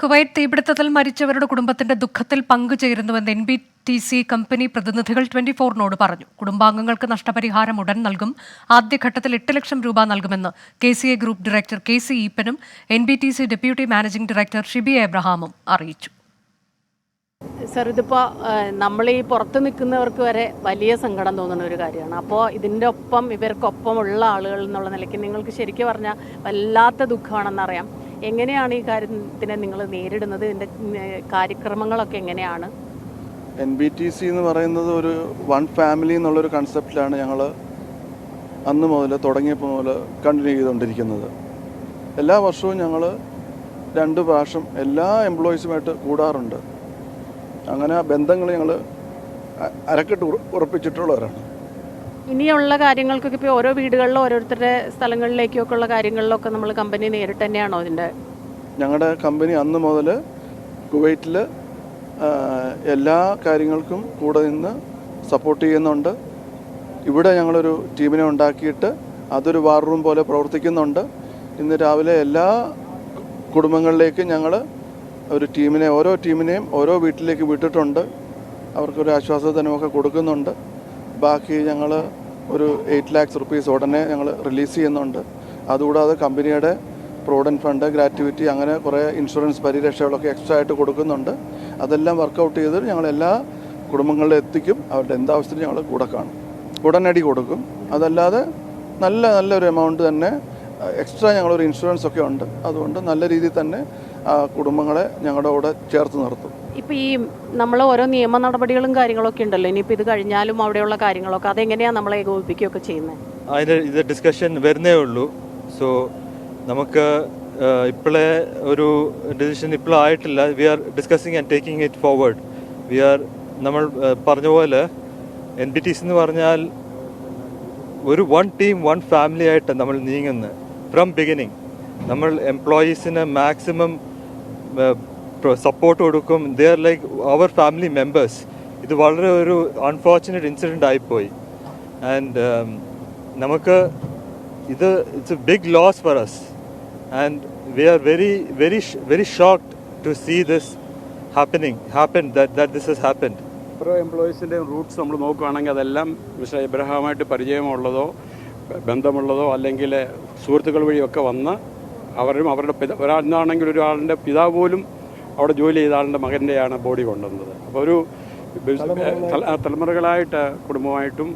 Kuwait തീപിടുത്തത്തിൽ മരിച്ചവരുടെ കുടുംബത്തിന്റെ ദുഃഖത്തിൽ പങ്കുചേരുന്നുവെന്ന് NBTC കമ്പനി പ്രതിനിധികൾ 24നോട് പറഞ്ഞു. കുടുംബാംഗങ്ങൾക്ക് നഷ്ടപരിഹാരം ഉടൻ നൽകും. ആദ്യഘട്ടത്തിൽ 8 ലക്ഷം രൂപ നൽകുമെന്ന് KCA ഗ്രൂപ്പ് ഡയറക്ടർ KC ഈപ്പനും NBTC deputy managing director Shibi എബ്രഹാമും അറിയിച്ചു. സർ, ഇതിപ്പോൾ നമ്മൾ ഈ പുറത്ത് നിൽക്കുന്നവർക്ക് വരെ വലിയ സങ്കടം തോന്നുന്ന ഒരു കാര്യമാണ്. അപ്പോൾ ഇതിൻ്റെ ഒപ്പം ഇവർക്കൊപ്പമുള്ള ആളുകൾ എന്നുള്ള നിലയ്ക്ക് നിങ്ങൾക്ക് ശരിക്കും പറഞ്ഞാൽ വല്ലാത്ത ദുഃഖമാണെന്നറിയാം. എങ്ങനെയാണ് ഈ കാര്യത്തിനെ നിങ്ങൾ നേരിടുന്നത്? ഇതിൻ്റെ കാര്യക്രമങ്ങളൊക്കെ എങ്ങനെയാണ്? NBTC എന്ന് പറയുന്നത് ഒരു വൺ ഫാമിലി എന്നുള്ളൊരു കൺസെപ്റ്റിലാണ് ഞങ്ങൾ അന്ന് മുതൽ തുടങ്ങിയപ്പോൾ മുതൽ കണ്ടിന്യൂ ചെയ്തുകൊണ്ടിരിക്കുന്നത്. എല്ലാ വർഷവും ഞങ്ങൾ 2 പ്രാവശ്യം എല്ലാ എംപ്ലോയീസുമായിട്ട് കൂടാറുണ്ട്. അങ്ങനെ ബന്ധങ്ങൾ ഞങ്ങൾ അരക്കെട്ട് ഉറപ്പിച്ചിട്ടുള്ളവരാണ്. ഇനിയുള്ള കാര്യങ്ങൾക്കൊക്കെ ഇപ്പോൾ ഓരോ വീടുകളിലും ഓരോരുത്തരുടെ സ്ഥലങ്ങളിലേക്കൊക്കെ ഉള്ള കാര്യങ്ങളിലൊക്കെ നമ്മൾ കമ്പനി നേരിട്ട് തന്നെയാണോ ഇതിൻ്റെ? ഞങ്ങളുടെ കമ്പനി അന്ന് മുതൽ കുവൈറ്റിൽ എല്ലാ കാര്യങ്ങൾക്കും കൂടെ നിന്ന് സപ്പോർട്ട് ചെയ്യുന്നുണ്ട്. ഇവിടെ ഞങ്ങളൊരു ടീമിനെ ഉണ്ടാക്കിയിട്ട് അതൊരു വാർ റൂം പോലെ പ്രവർത്തിക്കുന്നുണ്ട്. ഇന്ന് രാവിലെ എല്ലാ കുടുംബങ്ങളിലേക്കും ഞങ്ങൾ ഒരു ടീമിനെ ഓരോ ടീമിനെയും ഓരോ വീട്ടിലേക്ക് വിട്ടിട്ടുണ്ട്. അവർക്കൊരു ആശ്വാസധനമൊക്കെ കൊടുക്കുന്നുണ്ട്. ബാക്കി ഞങ്ങൾ ഒരു 8 lakhs റുപ്പീസ് ഉടനെ ഞങ്ങൾ റിലീസ് ചെയ്യുന്നുണ്ട്. അതുകൂടാതെ കമ്പനിയുടെ പ്രോവിഡൻറ്റ് ഫണ്ട്, ഗ്രാറ്റുവിറ്റി, അങ്ങനെ കുറേ ഇൻഷുറൻസ് പരിരക്ഷകളൊക്കെ എക്സ്ട്രാ ആയിട്ട് കൊടുക്കുന്നുണ്ട്. അതെല്ലാം വർക്കൗട്ട് ചെയ്ത് ഞങ്ങൾ എല്ലാ കുടുംബങ്ങളിലും എത്തിക്കും. അവരുടെ എന്താവശ്യത്തിന് ഞങ്ങൾ കൂടെ കാണും, ഉടനടി കൊടുക്കും. അതല്ലാതെ നല്ലൊരു എമൗണ്ട് തന്നെ എക്സ്ട്രാ ഞങ്ങളൊരു ഇൻഷുറൻസ് ഒക്കെ ഉണ്ട്. അതുകൊണ്ട് നല്ല രീതിയിൽ തന്നെ ആ കുടുംബങ്ങളെ ഞങ്ങളുടെ കൂടെ ചേർത്ത് നിർത്തും. ഇപ്പോൾ ഈ നമ്മൾ ഓരോ നിയമ നടപടികളും കാര്യങ്ങളൊക്കെ ഉണ്ടല്ലോ, ഇനിയിപ്പോൾ ഇത് കഴിഞ്ഞാലും അവിടെയുള്ള കാര്യങ്ങളൊക്കെ അതെങ്ങനെയാണ് നമ്മളെ ഏകോപിപ്പിക്കുകയൊക്കെ ചെയ്യുന്നത്? അതിൻ്റെ ഇത് ഡിസ്കഷൻ വരുന്നേ ഉള്ളൂ. സോ നമുക്ക് ഇപ്പോഴേ ഒരു ഡിസിഷൻ ഇപ്പോഴും ആയിട്ടില്ല. We are discussing and taking it forward. നമ്മൾ പറഞ്ഞ പോലെ NBTC എന്ന് പറഞ്ഞാൽ ഒരു വൺ ടീം, വൺ ഫാമിലി ആയിട്ട് നമ്മൾ നീങ്ങുന്നത്. ഫ്രം ബിഗിനിങ് നമ്മൾ എംപ്ലോയീസിന് മാക്സിമം സപ്പോർട്ട് കൊടുക്കും. ദേ ആർ ലൈക്ക് അവർ ഫാമിലി മെമ്പേഴ്സ്. ഇത് വളരെ ഒരു അൺഫോർച്ചുനേറ്റ് ഇൻസിഡൻ്റ് ആയിപ്പോയി. ആൻഡ് നമുക്ക് it's a big loss for us. And we are very shocked to see this that this has happened. ഓരോ എംപ്ലോയീസിൻ്റെ റൂട്ട്സ് നമ്മൾ നോക്കുകയാണെങ്കിൽ അതെല്ലാം മിസ്റ്റർ എബ്രഹാമായിട്ട് പരിചയമുള്ളതോ ബന്ധമുള്ളതോ അല്ലെങ്കിൽ സുഹൃത്തുക്കൾ വഴിയൊക്കെ വന്ന് അവരുടെ ഒരാളാണെങ്കിൽ ഒരാളുടെ പിതാവ് പോലും അവിടെ ജോലി ചെയ്ത ആളുടെ മകൻ്റെയാണ് ബോഡി കൊണ്ടുവന്നത്. അപ്പോൾ ഒരു തലമുറകളായിട്ട് കുടുംബമായിട്ടും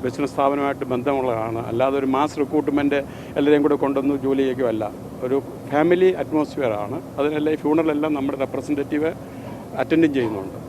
ബിസിനസ് സ്ഥാപനമായിട്ട് ബന്ധമുള്ളതാണ്. അല്ലാതെ ഒരു മാസ് റിക്രൂട്ട്മെൻറ്റ് എല്ലാവരെയും കൂടെ കൊണ്ടുവന്ന് ജോലി ചെയ്യുകയല്ല. ഒരു ഫാമിലി അറ്റ്മോസ്ഫിയർ ആണ്. അതിനെല്ലാം ഈ ഫ്യൂണറലെല്ലാം നമ്മുടെ റെപ്രസെൻറ്റേറ്റീവ് അറ്റൻഡും ചെയ്യുന്നുണ്ട്.